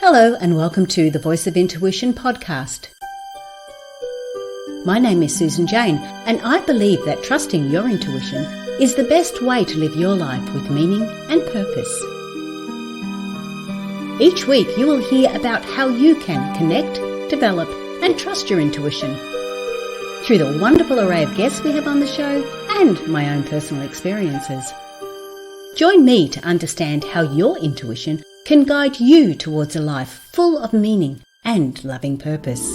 Hello and welcome to the Voice of Intuition podcast. My name is Susan Jane and I believe that trusting your intuition is the best way to live your life with meaning and purpose. Each week you will hear about how you can connect, develop and trust your intuition through the wonderful array of guests we have on the show and my own personal experiences. Join me to understand how your intuition can guide you towards a life full of meaning and loving purpose.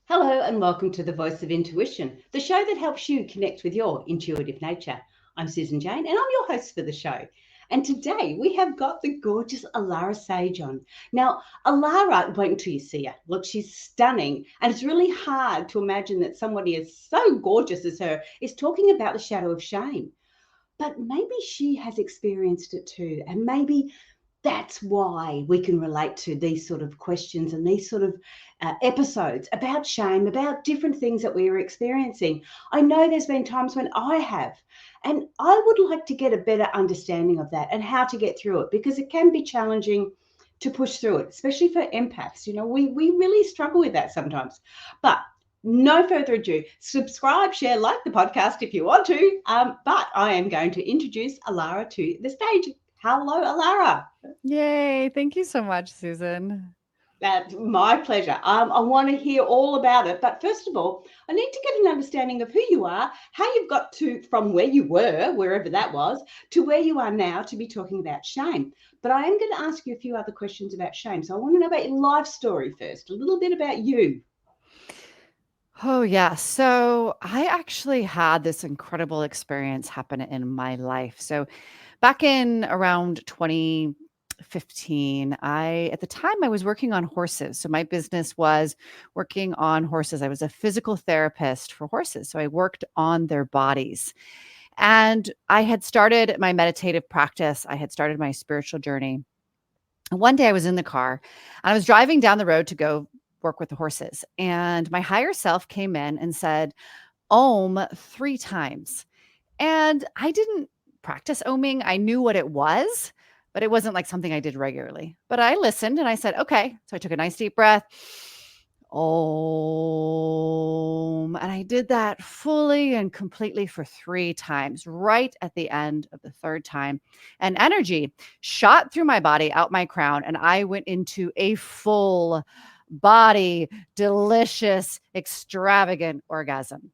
Hello and welcome to the Voice of Intuition, the show that helps you connect with your intuitive nature. I'm Susan Jane and I'm your host for the show. And today we have got the gorgeous Alara Sage on. Now, Alara, wait until you see her. Look, she's stunning. And it's really hard to imagine that somebody as so gorgeous as her is talking about the shadow of shame. But maybe she has experienced it too. And maybe that's why we can relate to these sort of questions and these sort of episodes about shame, about different things that we are experiencing. I know there's been times when I have, and I would like to get a better understanding of that and how to get through it, because it can be challenging to push through it, especially for empaths. You know, we really struggle with that sometimes. But no further ado, subscribe, share, like the podcast if you want to. But I am going to introduce Alara to the stage. Hello, Alara. Yay. Thank you so much, Susan. That's my pleasure. I want to hear all about it. But first of all, I need to get an understanding of who you are, how you've got to from where you were, wherever that was, to where you are now to be talking about shame. But I am going to ask you a few other questions about shame. So I want to know about your life story first, a little bit about you. Oh, yeah. So I actually had this incredible experience happen in my life. So back in around 2015, at the time I was working on horses. So my business was working on horses. I was a physical therapist for horses. So I worked on their bodies. And I had started my meditative practice. I had started my spiritual journey. And one day I was in the car and I was driving down the road to go work with the horses. And my higher self came in and said, Om 3 times. And I didn't practice oming. I knew what it was, but it wasn't like something I did regularly. But I listened and I said, okay. So I took a nice deep breath. Om. And I did that fully and completely for 3 times, right at the end of the 3rd time. And energy shot through my body, out my crown, and I went into a full body, delicious, extravagant orgasm.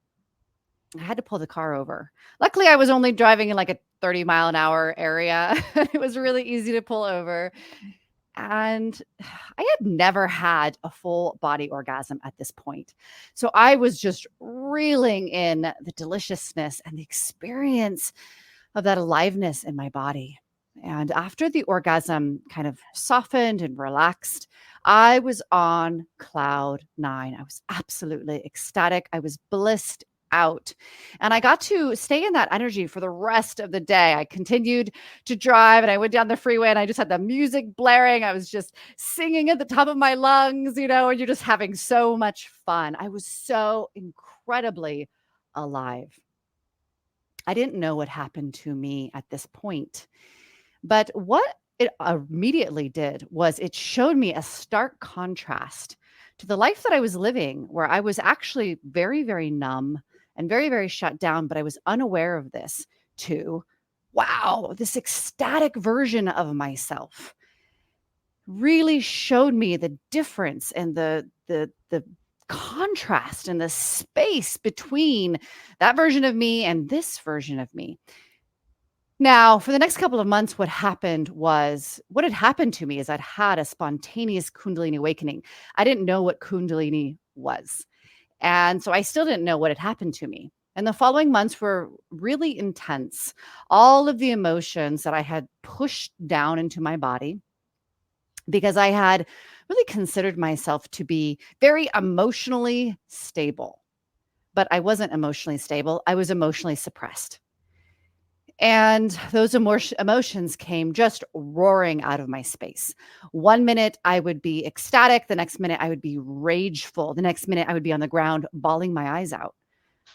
I had to pull the car over. Luckily, I was only driving in like a 30-mile-an-hour area. It was really easy to pull over. And I had never had a full body orgasm at this point. So I was just reeling in the deliciousness and the experience of that aliveness in my body. And after the orgasm kind of softened and relaxed, I was on cloud 9. I was absolutely ecstatic. I was blissed out. And I got to stay in that energy for the rest of the day. I continued to drive and I went down the freeway and I just had the music blaring. I was just singing at the top of my lungs, and you're just having so much fun. I was so incredibly alive. I didn't know what happened to me at this point. But what it immediately did was it showed me a stark contrast to the life that I was living, where I was actually very, very numb and very, very shut down, but I was unaware of this, to, wow, this ecstatic version of myself really showed me the difference and the contrast and the space between that version of me and this version of me. Now, for the next couple of months, what had happened to me is I'd had a spontaneous Kundalini awakening. I didn't know what Kundalini was. And so I still didn't know what had happened to me. And the following months were really intense. All of the emotions that I had pushed down into my body, because I had really considered myself to be very emotionally stable. But I wasn't emotionally stable. I was emotionally suppressed. And those emotions came just roaring out of my space. One minute I would be ecstatic. The next minute I would be rageful. The next minute I would be on the ground bawling my eyes out.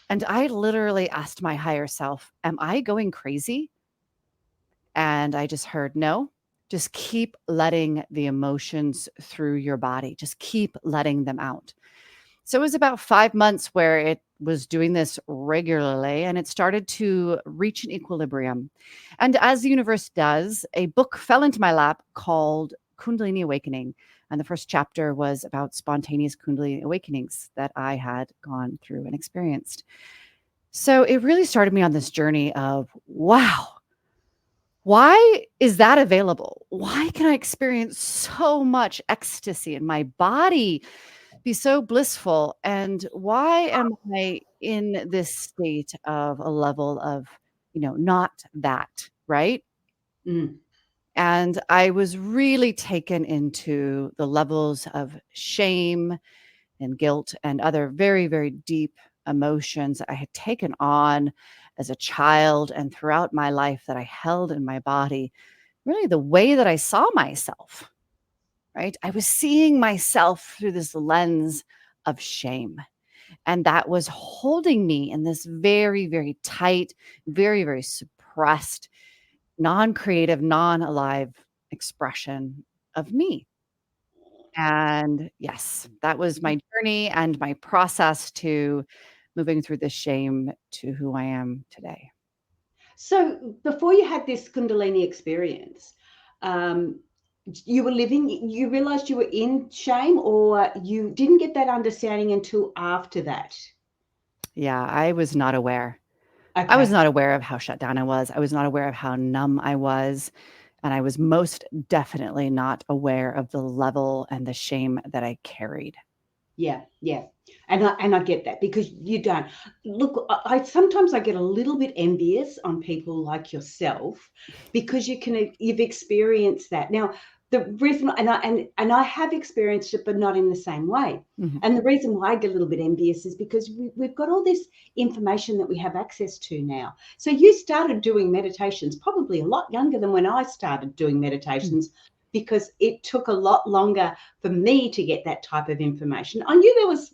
And I literally asked my higher self, am I going crazy? And I just heard, no, just keep letting the emotions through your body. Just keep letting them out. So it was about 5 months where it was doing this regularly and it started to reach an equilibrium. And as the universe does, a book fell into my lap called Kundalini Awakening. And the first chapter was about spontaneous Kundalini awakenings that I had gone through and experienced. So it really started me on this journey of, wow, why is that available? Why can I experience so much ecstasy in my body, be so blissful? And why am I in this state of a level of, not that, right? Mm. And I was really taken into the levels of shame and guilt and other very, very deep emotions I had taken on as a child and throughout my life that I held in my body. Really, the way that I saw myself, right? I was seeing myself through this lens of shame. And that was holding me in this very, very tight, very, very suppressed, non creative, non alive expression of me. And yes, that was my journey and my process to moving through the shame to who I am today. So before you had this Kundalini experience, um, you realized you were in shame, or you didn't get that understanding until after that? Yeah, I was not aware. I was Okay. not aware of how shut down I was. I was not aware of how numb I was. And I was most definitely not aware of the level and the shame that I carried. Yeah, yeah. And I get that, because you don't look. I sometimes I get a little bit envious on people like yourself, because you've experienced that. Now, the reason, and I have experienced it, but not in the same way. Mhm. And the reason why I get a little bit envious is because we've got all this information that we have access to now. So you started doing meditations probably a lot younger than when I started doing Mm. meditations, because it took a lot longer for me to get that type of information. I knew there was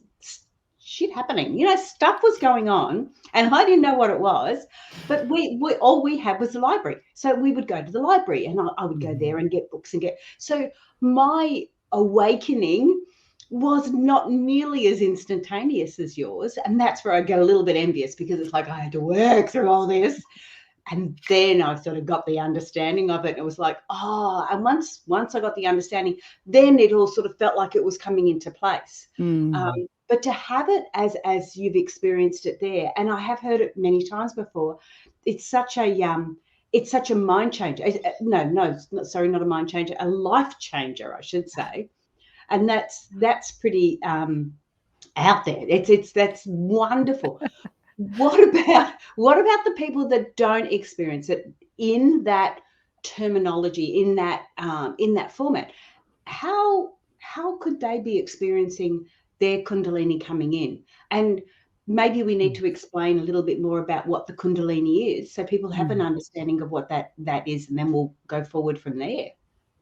shit happening, stuff was going on, and I didn't know what it was. But we all we had was the library, so we would go to the library, and I would go there Mhm. and get books and get. So my awakening was not nearly as instantaneous as yours, and that's where I get a little bit envious, because it's like I had to work through all this. And then I sort of got the understanding of it. It was like, oh, and once I got the understanding, then it all sort of felt like it was coming into place. Mm. But to have it as you've experienced it there, and I have heard it many times before, it's such a mind changer. No, sorry, not a mind changer, a life changer, I should say. And that's pretty out there. That's wonderful. What about the people that don't experience it in that terminology, in that format? How could they be experiencing their Kundalini coming in? And maybe we need Mm. to explain a little bit more about what the Kundalini is, so people have an Mm. understanding of what that is, and then we'll go forward from there.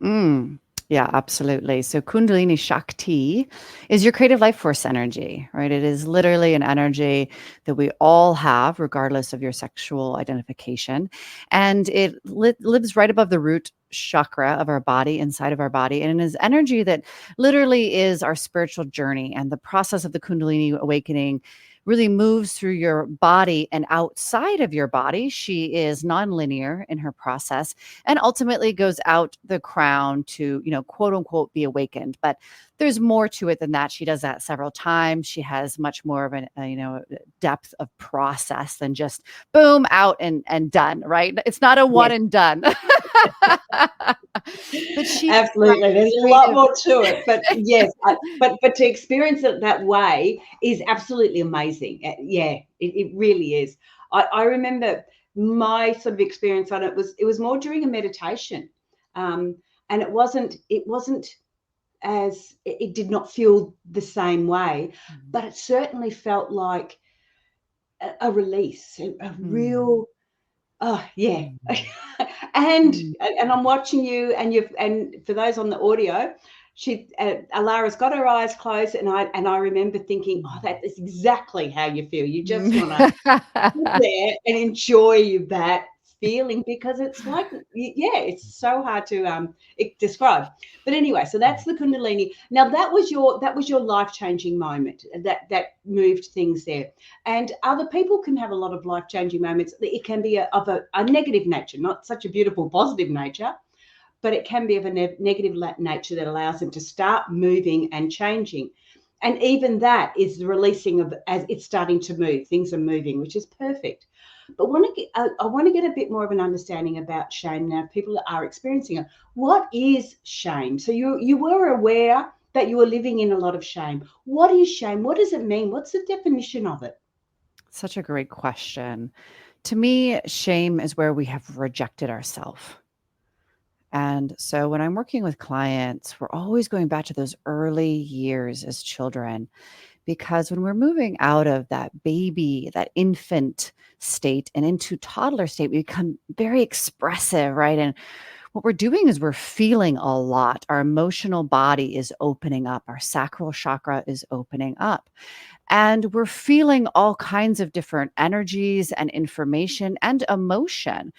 Mm. Yeah, absolutely. So Kundalini Shakti is your creative life force energy, right? It is literally an energy that we all have, regardless of your sexual identification. And it lives right above the root chakra of our body, inside of our body. And it is energy that literally is our spiritual journey. And the process of the Kundalini awakening really moves through your body and outside of your body. She is nonlinear in her process and ultimately goes out the crown to, quote unquote, be awakened. But there's more to it than that. She does that several times. She has much more of a depth of process than just boom out and done, right? It's not a one Yes, and done. But she absolutely. There's a lot creative. more to it, but yes, but to experience it that way is absolutely amazing. Yeah, it really is. I remember my sort of experience on it was more during a meditation, um, and it wasn't as it did not feel the same way, but it certainly felt like a release, a Mm, real. Oh, yeah. mm, and mm, and I'm watching you, and for those on the audio, Alara's got her eyes closed, and I remember thinking, oh, that is exactly how you feel. You just want to sit there and enjoy that feeling, because it's like, yeah, it's so hard to describe. But anyway, so that's the Kundalini. Now that was your life-changing moment that moved things there. And other people can have a lot of life-changing moments. It can be of a negative nature, not such a beautiful positive nature, but it can be of a negative nature that allows them to start moving and changing. And even that is the releasing of, as it's starting to move, things are moving, which is perfect. But I want to get a bit more of an understanding about shame now. People that are experiencing it. What is shame? So you were aware that you were living in a lot of shame. What is shame? What does it mean? What's the definition of it? Such a great question. To me, shame is where we have rejected ourselves. And so when I'm working with clients, we're always going back to those early years as children, because when we're moving out of that baby, that infant state and into toddler state, we become very expressive, right? And what we're doing is we're feeling a lot. Our emotional body is opening up. Our sacral chakra is opening up. And we're feeling all kinds of different energies and information and emotion.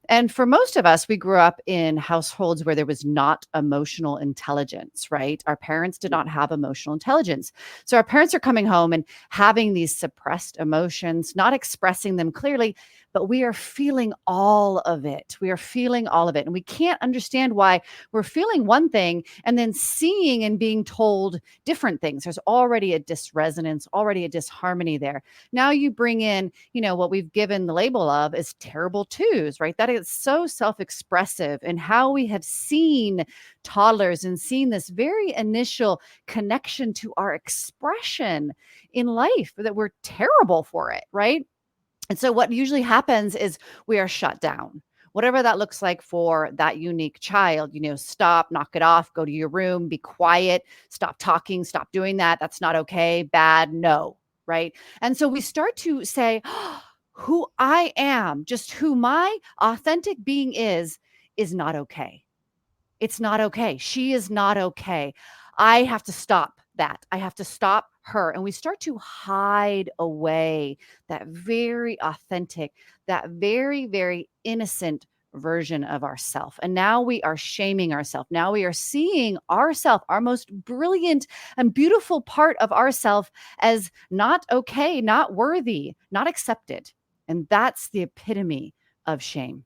And for most of us, we grew up in households where there was not emotional intelligence, right? Our parents did not have emotional intelligence. So our parents are coming home and having these suppressed emotions, not expressing them clearly, but we are feeling all of it. We are feeling all of it. And we can't understand why we're feeling one thing and then seeing and being told different things. There's already a disresonance, already a disharmony there. Now you bring in, what we've given the label of is terrible twos, right? That is so self-expressive, and how we have seen toddlers and seen this very initial connection to our expression in life, that we're terrible for it, right? And so what usually happens is we are shut down. Whatever that looks like for that unique child, stop, knock it off, go to your room, be quiet, stop talking, stop doing that. That's not okay, bad, no, right? And so we start to say, who I am, just who my authentic being is not okay. It's not okay. She is not okay. I have to stop that. I have to stop her. And we start to hide away that very authentic, that very, very innocent version of ourself. And now we are shaming ourselves. Now we are seeing ourself, our most brilliant and beautiful part of ourself, as not okay, not worthy, not accepted. And that's the epitome of shame.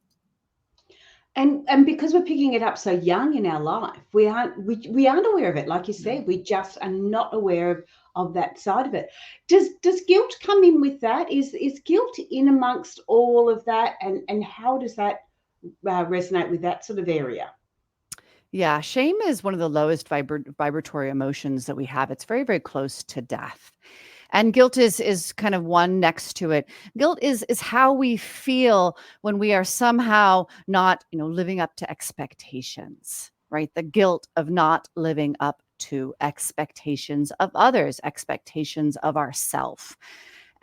And because we're picking it up so young in our life, we aren't aware of it. Like you said, we just are not aware of that side of it. Does guilt come in with that? Is guilt in amongst all of that? And how does that resonate with that sort of area? Yeah, shame is one of the lowest vibratory emotions that we have. It's very, very close to death. And guilt is kind of one next to it. Guilt is how we feel when we are somehow not, living up to expectations, right? The guilt of not living up to expectations of others, expectations of ourself.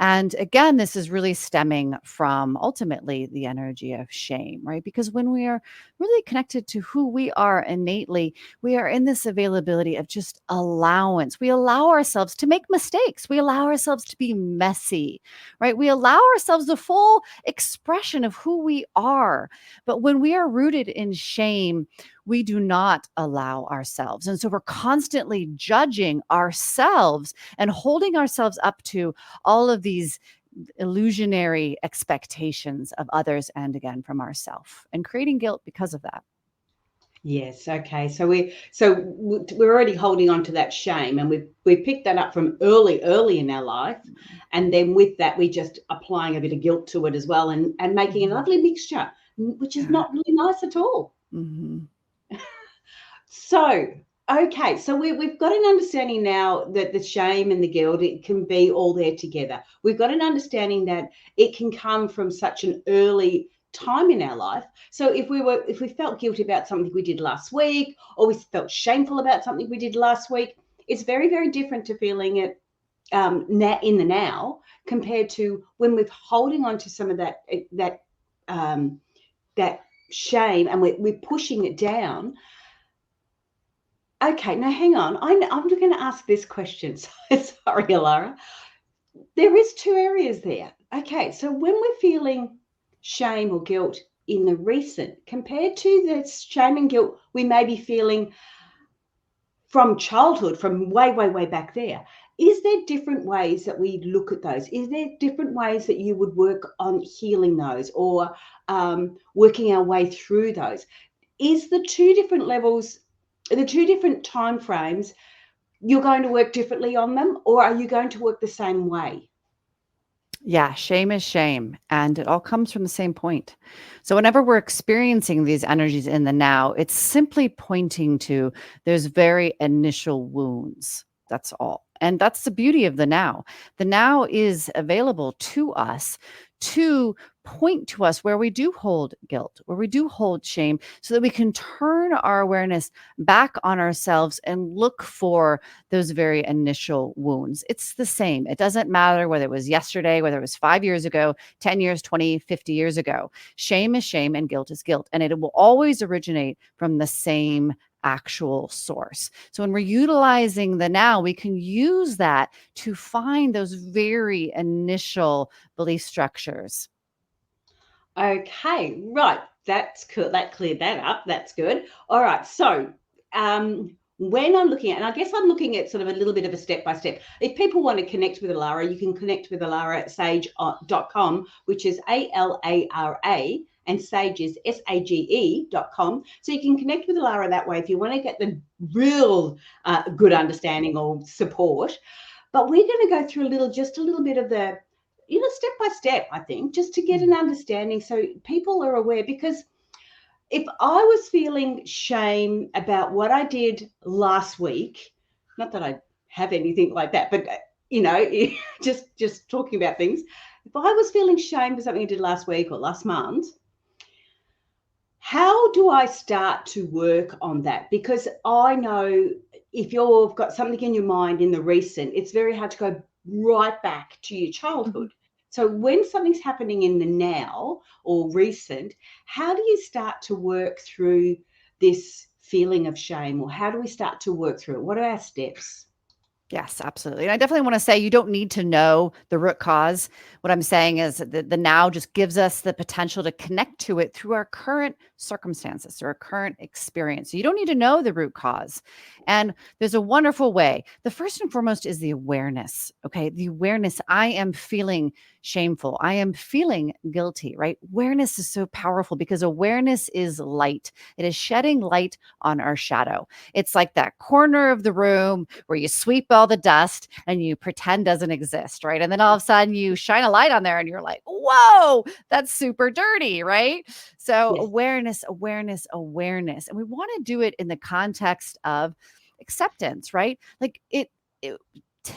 And again, this is really stemming from ultimately the energy of shame, right? Because when we are really connected to who we are innately, we are in this availability of just allowance. We allow ourselves to make mistakes. We allow ourselves to be messy, right? We allow ourselves the full expression of who we are. But when we are rooted in shame, we do not allow ourselves. And so we're constantly judging ourselves and holding ourselves up to all of these illusionary expectations of others, and again from ourselves, and creating guilt because of that. Yes. Okay. So we're already holding on to that shame, and we picked that up from early in our life, and then with that we just applying a bit of guilt to it as well, and making a lovely mixture, which is not really nice at all. Mm-hmm. So, okay, so we've got an understanding now that the shame and the guilt, it can be all there together. We've got an understanding that it can come from such an early time in our life. So if we felt guilty about something we did last week, or we felt shameful about something we did last week, it's very, very different to feeling it in the now, compared to when we're holding on to some of that shame, and we're pushing it down. Okay, now hang on. I'm going to ask this question. Sorry, Alara. There is two areas there. Okay, so when we're feeling shame or guilt in the recent compared to the shame and guilt we may be feeling from childhood, from way, way, way back there, is there different ways that we look at those? Is there different ways that you would work on healing those or working our way through those? Is the two different levels, the two different time frames, you're going to work differently on them, or are you going to work the same way? Yeah, shame is shame, and it all comes from the same point. So, whenever we're experiencing these energies in the now, it's simply pointing to those very initial wounds. That's all. And that's the beauty of the now. The now is available to us to point to us where we do hold guilt, where we do hold shame, so that we can turn our awareness back on ourselves and look for those very initial wounds. It's the same. It doesn't matter whether it was yesterday, whether it was 5 years ago, 10 years, 20, 50 years ago. Shame is shame and guilt is guilt. And it will always originate from the same actual source. So when we're utilizing the now, we can use that to find those very initial belief structures. Okay, right. That's cool. That cleared that up. That's good. All right. So, when I'm looking at, and I guess I'm looking at sort of a little bit of a step by step. If people want to connect with Alara, you can connect with Alara at sage.com, which is ALARA, and Sage is SAGE.com. So you can connect with Alara that way if you want to get the real good understanding or support. But we're going to go through just a little bit of the, step by step, I think, just to get an understanding so people are aware. Because if I was feeling shame about what I did last week, not that I have anything like that, but just talking about things. If I was feeling shame for something I did last week or last month, how do I start to work on that? Because I know if you've got something in your mind in the recent, it's very hard to go right back to your childhood. So when something's happening in the now or recent, how do you start to work through this feeling of shame, or how do we start to work through it? What are our steps? Yes, absolutely. And I definitely want to say you don't need to know the root cause. What I'm saying is that the now just gives us the potential to connect to it through our current circumstances, through our current experience. So you don't need to know the root cause. And there's a wonderful way. The first and foremost is the awareness. Okay. The awareness. I am feeling shameful. I am feeling guilty, right? Awareness is so powerful because awareness is light. It is shedding light on our shadow. It's like that corner of the room where you sweep all the dust and you pretend doesn't exist, right? And then all of a sudden you shine a light on there and you're like, whoa, that's super dirty, right? So Yes. awareness, awareness, awareness. And we want to do it in the context of acceptance, right? Like it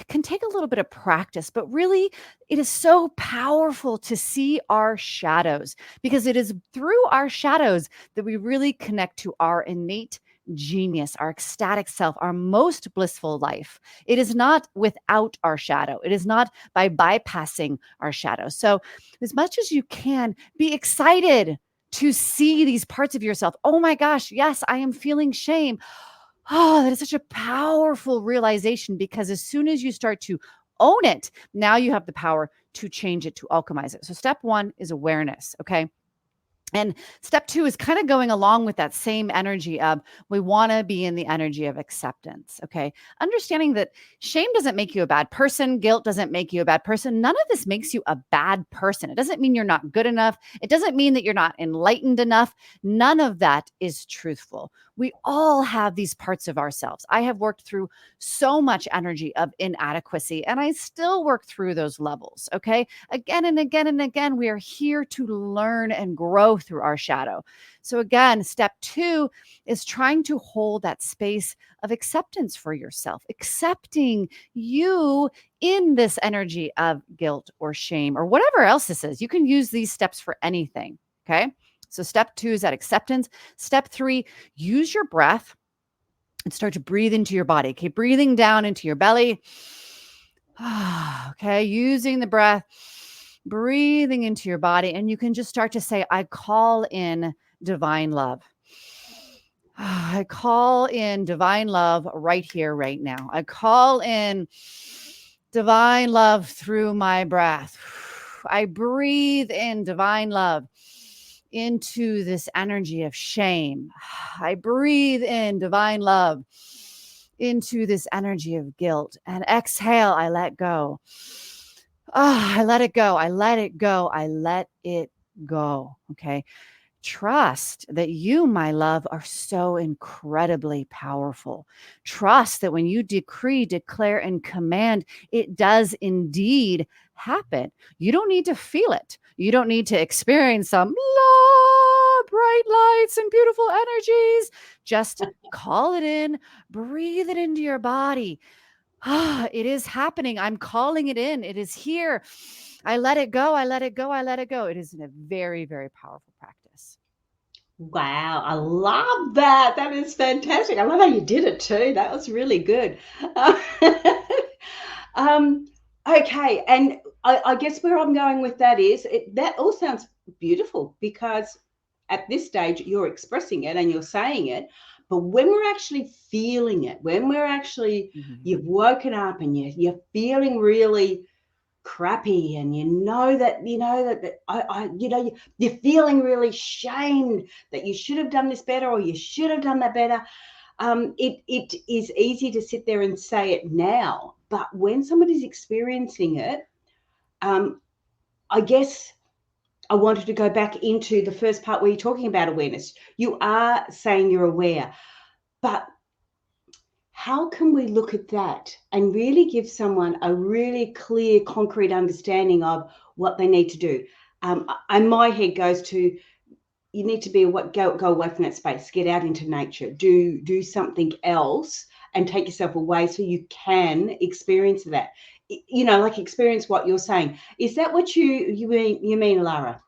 can take a little bit of practice, but really it is so powerful to see our shadows, because it is through our shadows that we really connect to our innate genius, our ecstatic self, our most blissful life. It is not without our shadow. It is not by bypassing our shadow. So, as much as you can, be excited to see these parts of yourself. Oh my gosh, yes, I am feeling shame. Oh, that is such a powerful realization, because as soon as you start to own it, now you have the power to change it, to alchemize it. So, step one is awareness. Okay. And step two is kind of going along with that same energy of we want to be in the energy of acceptance. Okay. Understanding that shame doesn't make you a bad person. Guilt doesn't make you a bad person. None of this makes you a bad person. It doesn't mean you're not good enough. It doesn't mean that you're not enlightened enough. None of that is truthful. We all have these parts of ourselves. I have worked through so much energy of inadequacy, and I still work through those levels. Okay. Again and again and again, we are here to learn and grow through our shadow. So, again, step two is trying to hold that space of acceptance for yourself, accepting you in this energy of guilt or shame or whatever else this is. You can use these steps for anything. Okay. So, step two is that acceptance. Step three, use your breath and start to breathe into your body. Okay. Breathing down into your belly. Okay. Using the breath, breathing into your body. And you can just start to say, I call in divine love. I call in divine love right here, right now. I call in divine love through my breath. I breathe in divine love into this energy of shame. I breathe in divine love into this energy of guilt. And exhale, I let go. I let it go. I let it go. I let it go. Okay. Trust that you, my love, are so incredibly powerful. Trust that when you decree, declare, and command, it does indeed happen. You don't need to feel it. You don't need to experience some bright lights and beautiful energies. Just call it in, breathe it into your body. It is happening. I'm calling it in. It is here. I let it go. I let it go. I let it go. It is a very, very powerful practice. Wow, I love that. That is fantastic. I love how you did it too. That was really good. Um, okay, and I guess where I'm going with that is that all sounds beautiful because at this stage you're expressing it and you're saying it, but when we're actually feeling it, when we're actually you've woken up and you're feeling really crappy and you're feeling really shamed that you should have done this better or you should have done that better. It is easy to sit there and say it now, but when somebody's experiencing it, I guess I wanted to go back into the first part where you're talking about awareness. You are saying you're aware, but how can we look at that and really give someone a really clear, concrete understanding of what they need to do? And my head goes to, you need to be go away from that space, get out into nature, do something else, and take yourself away so you can experience that. Like experience what you're saying. Is that what you mean, Alara?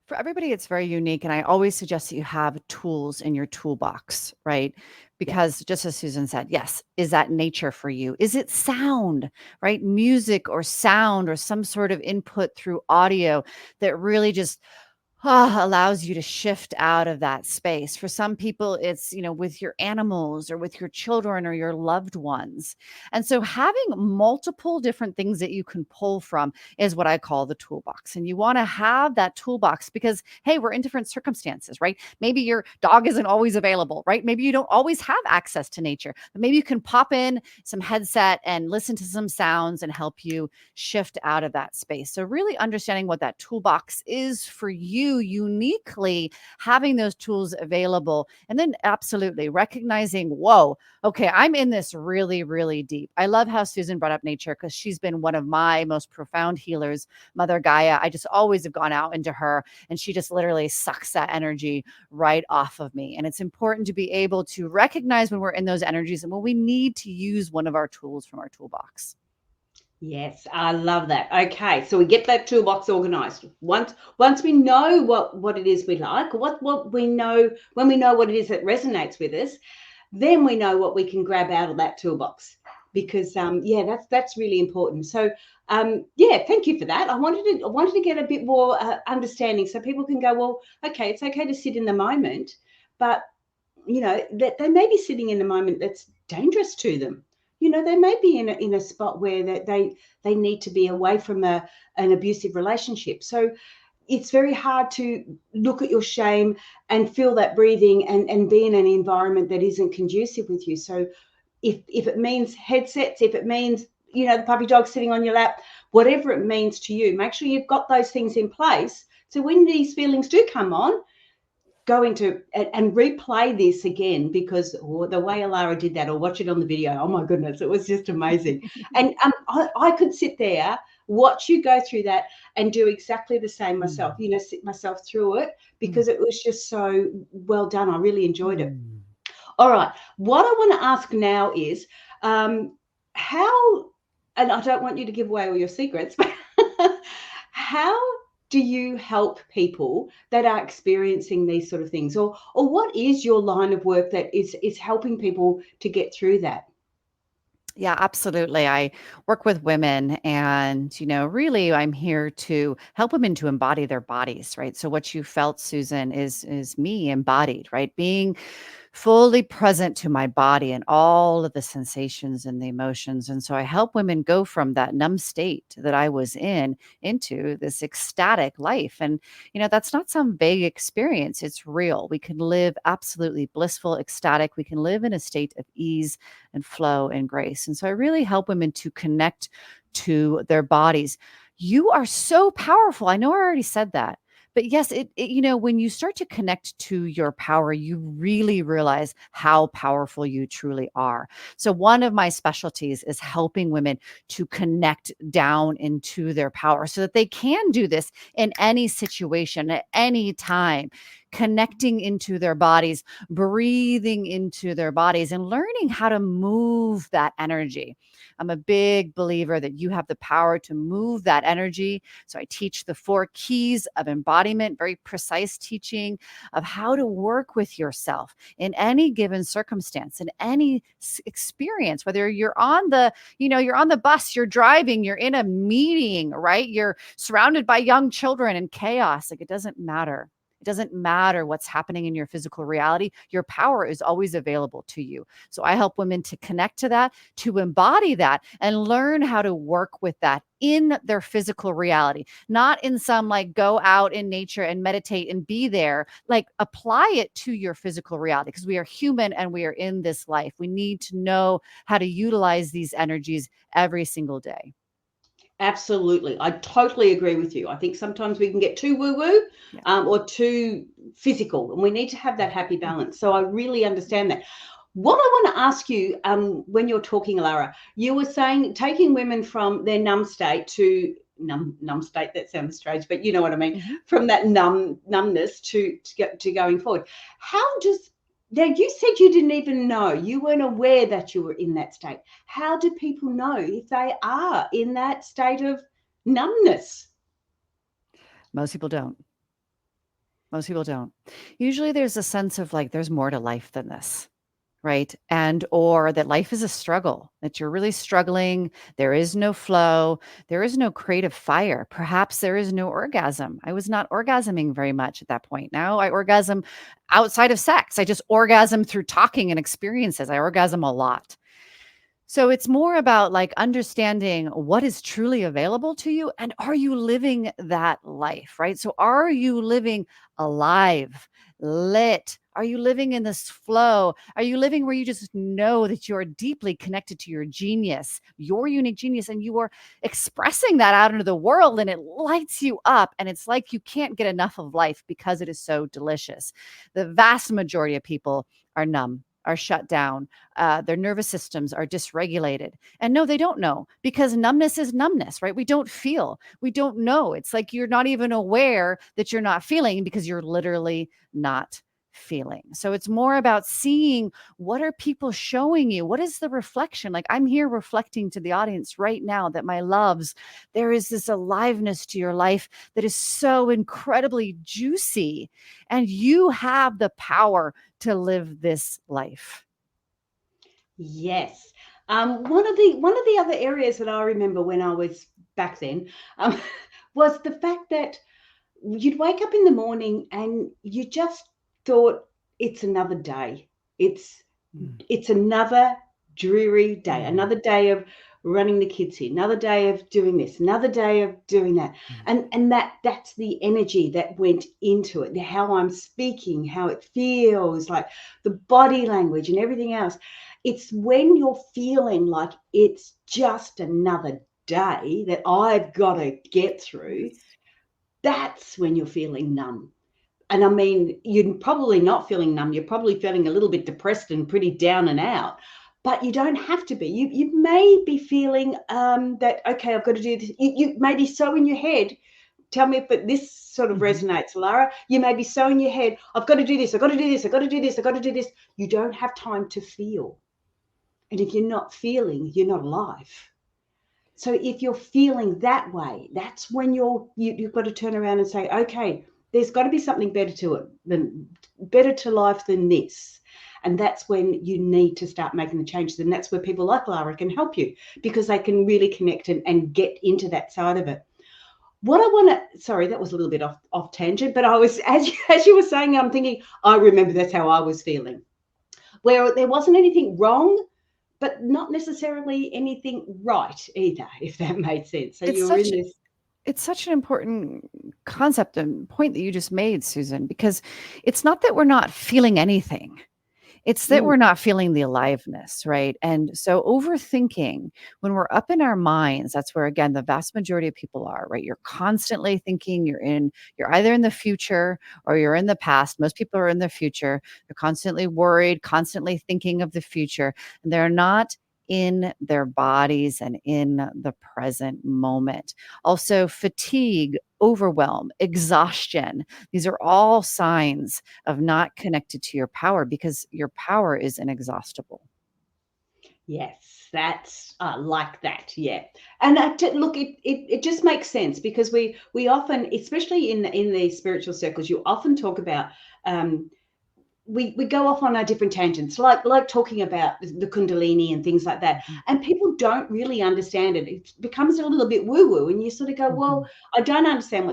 For everybody, it's very unique. And I always suggest that you have tools in your toolbox, right? Yeah. Because just as Susan said, yes, is that nature for you? Is it sound, right? Music or sound or some sort of input through audio that really just allows you to shift out of that space. For some people, it's, with your animals or with your children or your loved ones. And so having multiple different things that you can pull from is what I call the toolbox. And you want to have that toolbox because, hey, we're in different circumstances, right? Maybe your dog isn't always available, right? Maybe you don't always have access to nature, but maybe you can pop in some headset and listen to some sounds and help you shift out of that space. So really understanding what that toolbox is for you uniquely, having those tools available, and then absolutely recognizing, whoa, okay, I'm in this really, really deep. I love how Susan brought up nature because she's been one of my most profound healers, Mother Gaia. I just always have gone out into her and she just literally sucks that energy right off of me. And it's important to be able to recognize when we're in those energies and when we need to use one of our tools from our toolbox. Yes, I love that. Okay, so we get that toolbox organized. Once we know what it is we like, what we know, when we know what it is that resonates with us, then we know what we can grab out of that toolbox. Because that's really important. So thank you for that. I wanted to get a bit more understanding so people can go, well, okay, it's okay to sit in the moment, but that they may be sitting in a moment that's dangerous to them. They may be in a spot where that they need to be away from an abusive relationship. So it's very hard to look at your shame and feel that breathing and be in an environment that isn't conducive with you. So if it means headsets, if it means the puppy dog sitting on your lap, whatever it means to you, make sure you've got those things in place. So when these feelings do come on, go into and replay this again, because the way Alara did that, or watch it on the video, oh my goodness, it was just amazing. And I could sit there, watch you go through that and do exactly the same myself, sit myself through it, because it was just so well done. I really enjoyed it. All right, what I want to ask now is how, and I don't want you to give away all your secrets, but how do you help people that are experiencing these sort of things, or what is your line of work that is helping people to get through that? Yeah, absolutely. I work with women and, really I'm here to help women to embody their bodies, right? So what you felt, Susan, is me embodied, right? Being fully present to my body and all of the sensations and the emotions. And so I help women go from that numb state that I was in into this ecstatic life. And, that's not some vague experience. It's real. We can live absolutely blissful, ecstatic. We can live in a state of ease and flow and grace. And so I really help women to connect to their bodies. You are so powerful. I know I already said that. But yes, when you start to connect to your power, you really realize how powerful you truly are. So, one of my specialties is helping women to connect down into their power so that they can do this in any situation at any time, connecting into their bodies, breathing into their bodies, and learning how to move that energy. I'm a big believer that you have the power to move that energy. So I teach the 4 keys of embodiment, very precise teaching of how to work with yourself in any given circumstance, in any experience, whether you're on the bus, you're driving, you're in a meeting, right? You're surrounded by young children and chaos. Like, it doesn't matter. It doesn't matter what's happening in your physical reality. Your power is always available to you. So I help women to connect to that, to embody that, and learn how to work with that in their physical reality, not in some like go out in nature and meditate and be there, like apply it to your physical reality because we are human and we are in this life. We need to know how to utilize these energies every single day. Absolutely. I totally agree with you. I think sometimes we can get too woo-woo Yeah. or too physical, and we need to have that happy Mhm. balance. So I really understand that. What I want to ask you, when you're talking, Alara, you were saying taking women from their numb state to numb state. That sounds strange, but you know what I mean. Mhm. From that numbness to going forward. How does now? You said you didn't even know. You weren't aware that you were in that state. How do people know if they are in that state of numbness? Most people don't. Most people don't. Usually there's a sense of like there's more to life than this. Right? And or that life is a struggle, that you're really struggling. There is no flow. There is no creative fire. Perhaps there is no orgasm. I was not orgasming very much at that point. Now I orgasm outside of sex. I just orgasm through talking and experiences. I orgasm a lot. So it's more about like understanding what is truly available to you and are you living that life, right? So are you living alive, lit? Are you living in this flow? Are you living where you just know that you're deeply connected to your genius, your unique genius, and you are expressing that out into the world and it lights you up? And it's like you can't get enough of life because it is so delicious. The vast majority of people are numb, are shut down, their nervous systems are dysregulated. And no, they don't know because numbness is numbness, right? We don't feel, we don't know. It's like you're not even aware that you're not feeling because you're literally not feeling. So it's more about seeing what are people showing you? What is the reflection? Like I'm here reflecting to the audience right now that my loves, there is this aliveness to your life that is so incredibly juicy. And you have the power to live this life. Yes. One of the other areas that I remember when I was back then um, was the fact that you'd wake up in the morning and you just thought it's another day. It's Mm, it's another dreary day, mm, another day of running the kids here, another day of doing this, another day of doing that. mm. And that's the energy that went into it, how I'm speaking, how it feels, like the body language and everything else. It's when you're feeling like it's just another day that I've got to get through, Yes. that's when you're feeling numb. And I mean, you're probably not feeling numb. You're probably feeling a little bit depressed and pretty down and out. But you don't have to be. You may be feeling that, okay, I've got to do this. You may be so in your head. Tell me if this sort of Mhm. resonates, Lara. You may be so in your head, I've got to do this, I've got to do this, I've got to do this, I've got to do this. You don't have time to feel. And if you're not feeling, you're not alive. So if you're feeling that way, that's when you've got to turn around and say, okay, there's got to be something better to it than better to life than this. And that's when you need to start making the changes. And that's where people like Lara can help you, because they can really connect and get into that side of it. What I want to, sorry, that was a little bit off tangent, but I was, as you were saying, I'm thinking, I remember that's how I was feeling, where there wasn't anything wrong, but not necessarily anything right either, if that made sense. So It's you're in such this. it's such an important concept and point that you just made, Susan, because it's not that we're not feeling anything. It's that Mm, we're not feeling the aliveness, right? And so overthinking, when we're up in our minds, that's where again the vast majority of people are, right? You're constantly thinking, you're either in the future or you're in the past. Most people are in the future. They're constantly worried, constantly thinking of the future, and they're not in their bodies and in the present moment. Also fatigue, overwhelm, exhaustion. These are all signs of not connected to your power because your power is inexhaustible. yes, that's like that. Yeah. And look, it just makes sense, because we often, especially in the spiritual circles, you often talk about, um, we go off on our different tangents, like talking about the Kundalini and things like that, Mhm, and people don't really understand it. It becomes a little bit woo woo, and you sort of go, well, mhm, I don't understand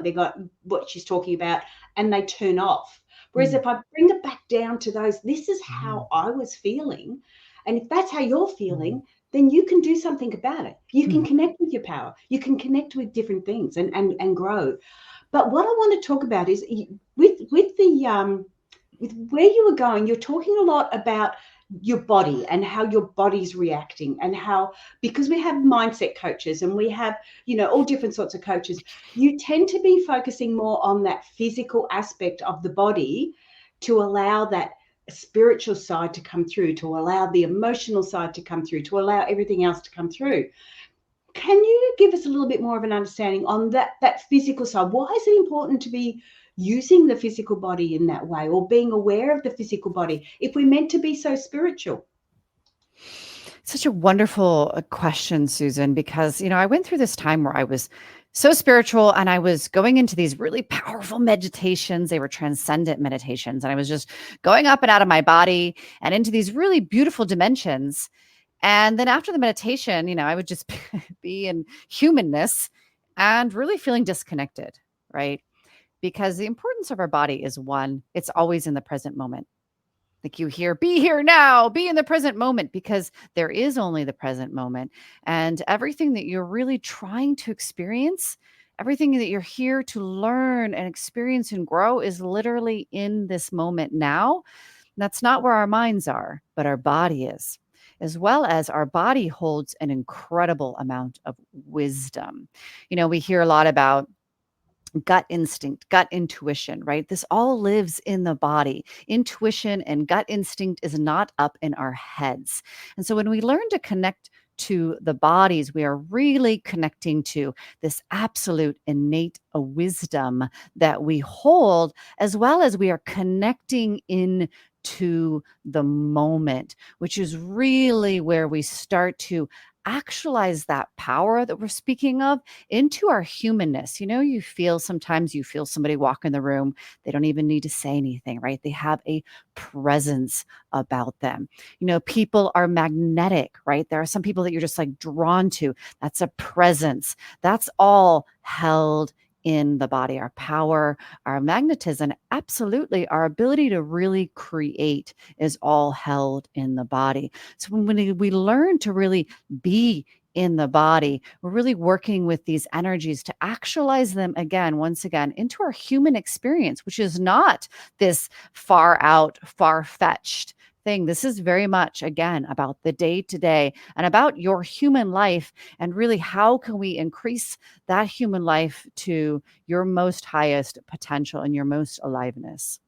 what she's talking about, and they turn off. Whereas mm, if I bring it back down to those, this is mhm, how I was feeling, and if that's how you're mhm, feeling, then you can do something about it. You can mhm, connect with your power. You can connect with different things and grow. But what I want to talk about is with where you were going, you're talking a lot about your body and how your body's reacting, and how, because we have mindset coaches and we have, all different sorts of coaches, you tend to be focusing more on that physical aspect of the body to allow that spiritual side to come through, to allow the emotional side to come through, to allow everything else to come through. Can you give us a little bit more of an understanding on that physical side? Why is it important to be using the physical body in that way, or being aware of the physical body, if we're meant to be so spiritual? Such a wonderful question, Susan, because, I went through this time where I was so spiritual and I was going into these really powerful meditations. They were transcendent meditations. And I was just going up and out of my body and into these really beautiful dimensions. And then after the meditation, I would just be in humanness and really feeling disconnected, right? Because the importance of our body is one, it's always in the present moment. Like you hear, be here now, be in the present moment, because there is only the present moment. And everything that you're really trying to experience, everything that you're here to learn and experience and grow is literally in this moment now. That's not where our minds are, but our body is. As well as our body holds an incredible amount of wisdom. We hear a lot about gut instinct, gut intuition, right? This all lives in the body. Intuition and gut instinct is not up in our heads. And so when we learn to connect to the bodies, we are really connecting to this absolute innate wisdom that we hold, as well as we are connecting in to the moment, which is really where we start to actualize that power that we're speaking of into our humanness. Sometimes you feel somebody walk in the room, they don't even need to say anything, right? They have a presence about them. People are magnetic, right? There are some people that you're just like drawn to. That's a presence. That's all held in the body. Our power, our magnetism, absolutely our ability to really create is all held in the body. So when we learn to really be in the body, we're really working with these energies to actualize them again, once again, into our human experience, which is not this far out, far fetched thing. This is very much, again, about the day to day and about your human life. And really, how can we increase that human life to your most highest potential and your most aliveness?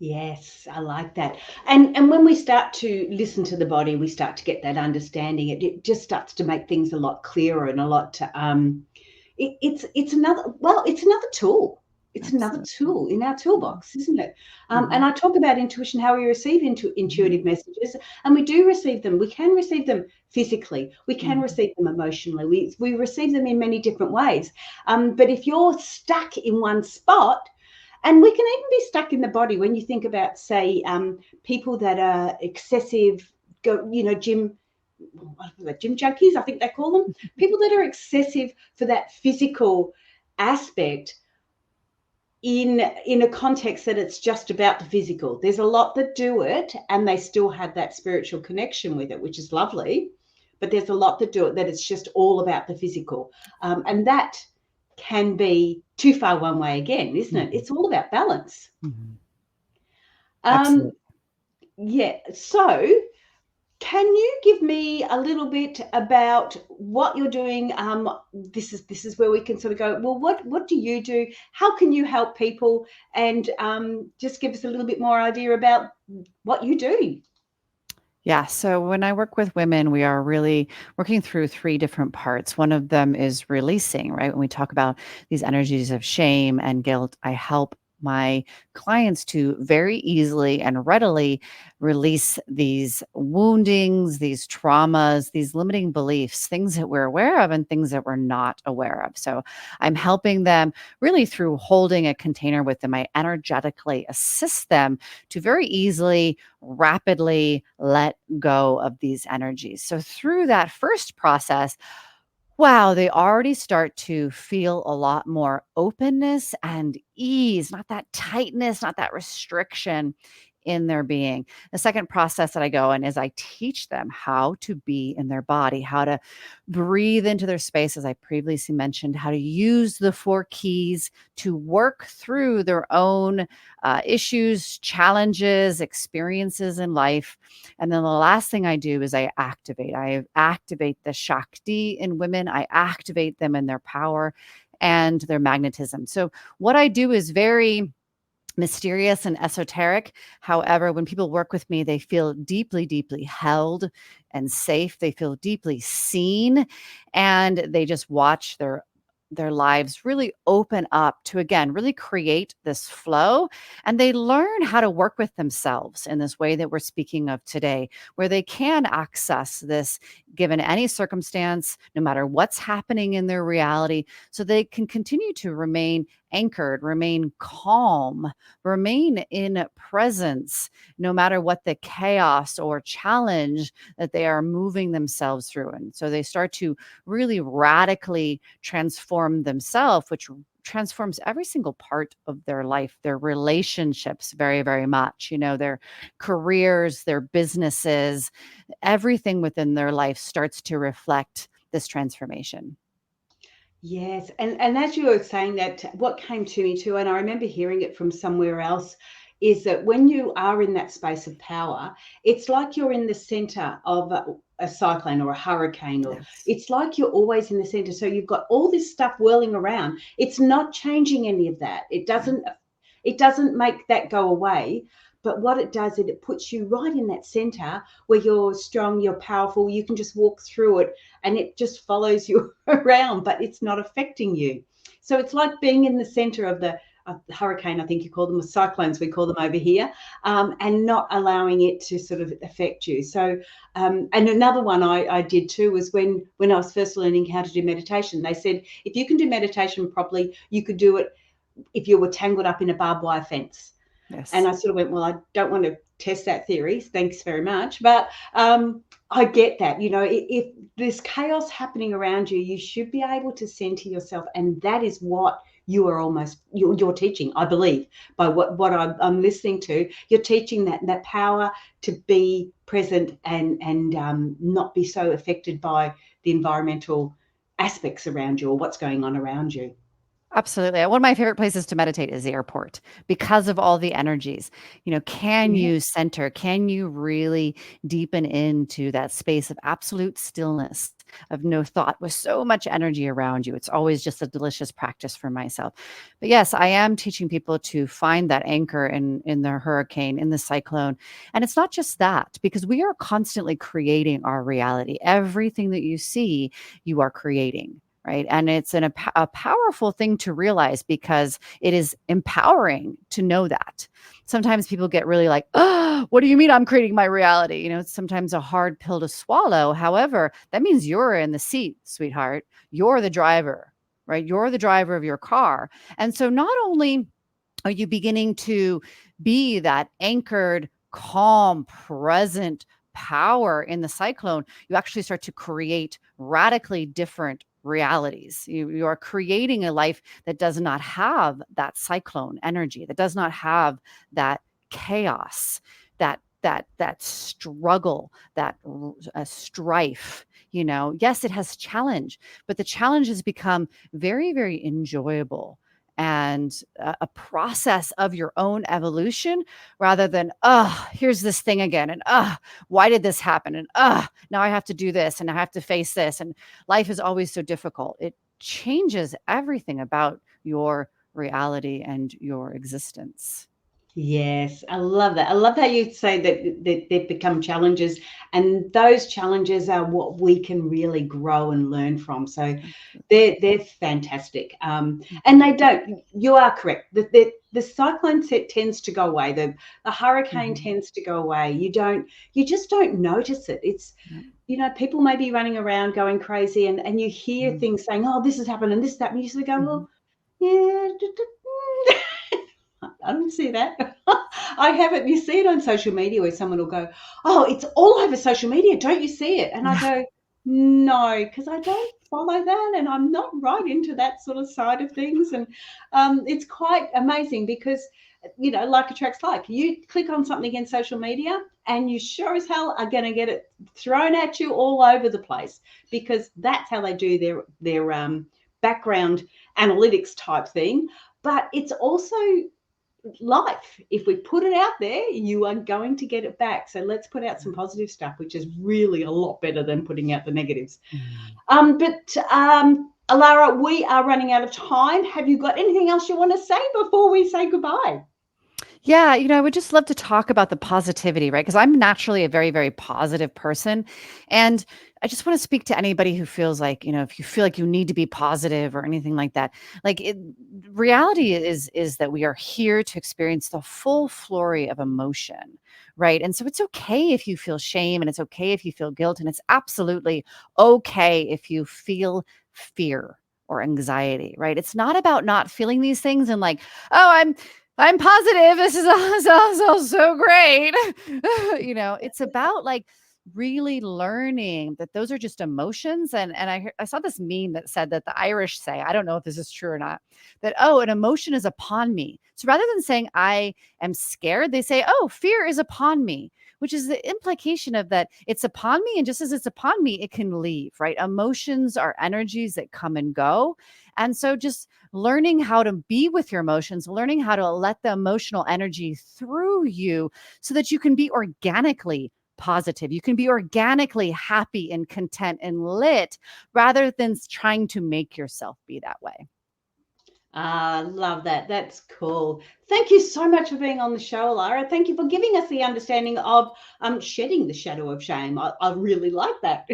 Yes, I like that. And when we start to listen to the body, we start to get that understanding. It just starts to make things a lot clearer, and a lot it's another tool. It's another Absolutely. tool in our Mhm. toolbox, isn't it? And Mhm. I talk about intuition, how we receive Mhm. intuitive messages, and we do receive them. We can receive them physically. We can Mhm. receive them emotionally. We receive them in many different ways. But if you're stuck in one spot, And we can even be stuck in the body when you think about, say, people that are excessive, gym junkies, I think they call them. People that are excessive for that physical aspect in a context that it's just about the physical. There's a lot that do it and they still have that spiritual connection with it, which is lovely. But there's a lot that do it that it's just all about the physical. And that can be too far one way again, isn't it? It's all about balance. Mm-hmm. Um, Absolutely. yeah. So can you give me a little bit about what you're doing? This is where we can sort of go, well, what do you do? How can you help people? And just give us a little bit more idea about what you do. Yeah. So when I work with women, we are really working through three different parts. One of them is releasing, right? When we talk about these energies of shame and guilt, I help my clients to very easily and readily release these woundings, these traumas, these limiting beliefs, things that we're aware of and things that we're not aware of. So I'm helping them really through holding a container with them. I energetically assist them to very easily, rapidly let go of these energies. So through that first process, wow, they already start to feel a lot more openness and ease, not that tightness, not that restriction in their being. The second process that I go in is I teach them how to be in their body, how to breathe into their space, as I previously mentioned, how to use the four keys to work through their own issues, challenges, experiences in life. And then the last thing I do is I activate the Shakti in women. I activate them in their power and their magnetism. So what I do is very mysterious and esoteric. However, when people work with me, they feel deeply, deeply held and safe. They feel deeply seen, and they just watch their lives really open up to, again, really create this flow, and they learn how to work with themselves in this way that we're speaking of today, where they can access this given any circumstance, no matter what's happening in their reality, so they can continue to remain anchored, remain calm, remain in presence, no matter what the chaos or challenge that they are moving themselves through. And so they start to really radically transform themselves, which transforms every single part of their life, their relationships very, very much, their careers, their businesses, everything within their life starts to reflect this transformation. Yes, and as you were saying that, what came to me too, and I remember hearing it from somewhere else, is that when you are in that space of power, it's like you're in the center of a cyclone or a hurricane, or Yes. it's like you're always in the center. So you've got all this stuff whirling around. It's not changing any of that. It doesn't make that go away. But what it does is it puts you right in that center where you're strong, you're powerful, you can just walk through it and it just follows you around, but it's not affecting you. So it's like being in the center of the hurricane, I think you call them, or cyclones, we call them over here, and not allowing it to sort of affect you. So, and another one I did too was when I was first learning how to do meditation. They said if you can do meditation properly, you could do it if you were tangled up in a barbed wire fence. And Yes. I sort of went, well, I don't want to test that theory. Thanks very much. But I get that. If there's chaos happening around you, you should be able to center yourself. And that is what you're teaching, I believe, by what I'm listening to. You're teaching that power to be present and not be so affected by the environmental aspects around you or what's going on around you. Absolutely. One of my favorite places to meditate is the airport because of all the energies. Can Yeah. you center? Can you really deepen into that space of absolute stillness, of no thought with so much energy around you? It's always just a delicious practice for myself. But yes, I am teaching people to find that anchor in the hurricane, in the cyclone. And it's not just that, because we are constantly creating our reality. Everything that you see, you are creating. Right. And it's a powerful thing to realize because it is empowering to know that. Sometimes people get really like, oh, what do you mean I'm creating my reality? It's sometimes a hard pill to swallow. However, that means you're in the seat, sweetheart. You're the driver, right? You're the driver of your car. And so not only Are you beginning to be that anchored, calm, present power in the cyclone? You actually start to create radically different realities. You are creating a life that does not have that cyclone energy, that does not have that chaos, that struggle, that strife. Yes, it has challenge, but the challenge has become very, very enjoyable and a process of your own evolution, rather than, here's this thing again, and why did this happen, and now I have to do this, and I have to face this, and life is always so difficult. It changes everything about your reality and your existence. Yes, I love that. I love how you say that they've become challenges, and those challenges are what we can really grow and learn from. So they're fantastic. And they don't. You are correct. The cyclone set tends to go away. The hurricane tends to go away. You just don't notice it. It's people may be running around going crazy, and you hear things saying, "Oh, this has happened and this, that," and you sort of go, "Well, yeah." I don't see that. I haven't. You see it on social media where someone will go, "Oh, it's all over social media. Don't you see it?" And I go, "No, because I don't follow that, and I'm not right into that sort of side of things." And it's quite amazing because like attracts like. You click on something in social media, and you sure as hell are going to get it thrown at you all over the place, because that's how they do their background analytics type thing. But it's also life. If we put it out there, you are going to get it back. So let's put out some positive stuff, which is really a lot better than putting out the negatives. But Alara, we are running out of time. Have you got anything else you want to say before we say goodbye? Yeah, I would just love to talk about the positivity, right? Because I'm naturally a very, very positive person. And I just want to speak to anybody who feels like, if you feel like you need to be positive or anything like that. Reality is that we are here to experience the full flurry of emotion, right? And so it's okay if you feel shame, and it's okay if you feel guilt, and it's absolutely okay if you feel fear or anxiety, right? It's not about not feeling these things and like, oh, I'm positive. This is so great. It's about like really learning that those are just emotions. And I saw this meme that said that the Irish say, I don't know if this is true or not, that, oh, an emotion is upon me. So rather than saying I am scared, they say, oh, fear is upon me, which is the implication of that it's upon me. And just as it's upon me, it can leave, right? Emotions are energies that come and go. And so just learning how to be with your emotions, learning how to let the emotional energy through you so that you can be organically positive. You can be organically happy and content and lit rather than trying to make yourself be that way. Love that. That's cool. Thank you so much for being on the show, Alara. Thank you for giving us the understanding of shedding the shadow of shame. I really like that.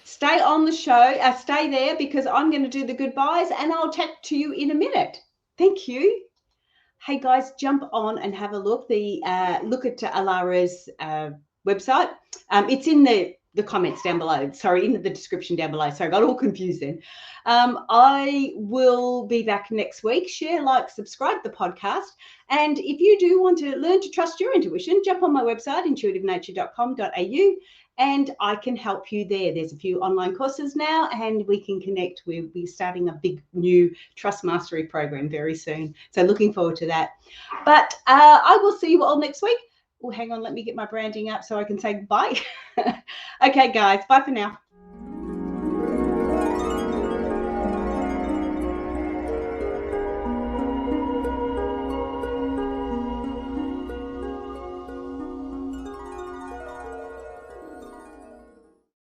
Stay on the show. Stay there, because I'm going to do the goodbyes, and I'll chat to you in a minute. Thank you. Hey guys, jump on and have a look. Look at Alara's website. It's in the comments down below. Sorry, in the description down below. So I got all confused then. I will be back next week. Share, like, subscribe to the podcast. And if you do want to learn to trust your intuition, jump on my website, intuitivenature.com.au, and I can help you there. There's a few online courses now, and we can connect. We'll be starting a big new trust mastery program very soon. So looking forward to that. But I will see you all next week. Oh, hang on, let me get my branding up so I can say goodbye. Okay, guys, bye for now.